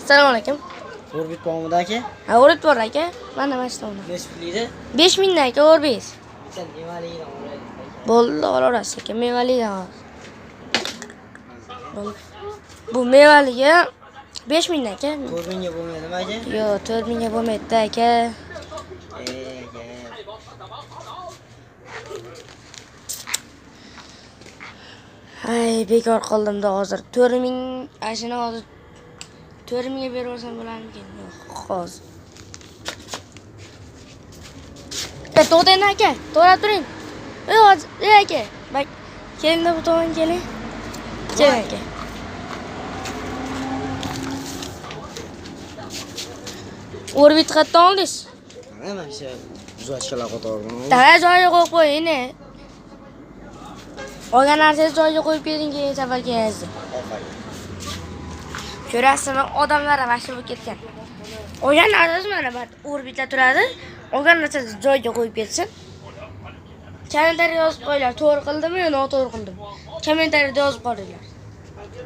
Assalomu alaykum. Orbit bormidi aka? Ha, o'rib bor aka. Mana mashinadan. 5 pullikda. 5000 dan aka, o'rbingiz. Sen mevaligidan olaylik. Bo'ldi, olaverasiz aka, mevalidan. Bu mevaligi 5000 dan aka. 4000 ga bo'lmaydimi aka? Yo'q, 4000 ga bo'lmaydi aka. Ay, bekor qildim-da hozir. 4000 ashina hozir 4000 ga berib olsam bo'larmikin? Yo'q, hozir. To'xtang aka, to'xtab turing. Hozir, aka. Bak, keling bu tomonga keling. Keling aka. Orbit qayerdan oldingiz? Mana shu uzatishlar qatoridan. Dala joyiga qo'yib qo'ying. Olgan narsangizni joyiga qo'yib bering, keyin safar kelasiz. Ko'rasizmi, odamlar mashina bo'lib ketgan. Olgan narsangiz mana bu orbitda turadi. Olgan narsangizni joyiga qo'yib ketsin. Kommentariyga yozib qo'yinglar, to'g'ri qildimmi yo noto'g'ri qildim. Kommentariyada yozib qo'yinglar.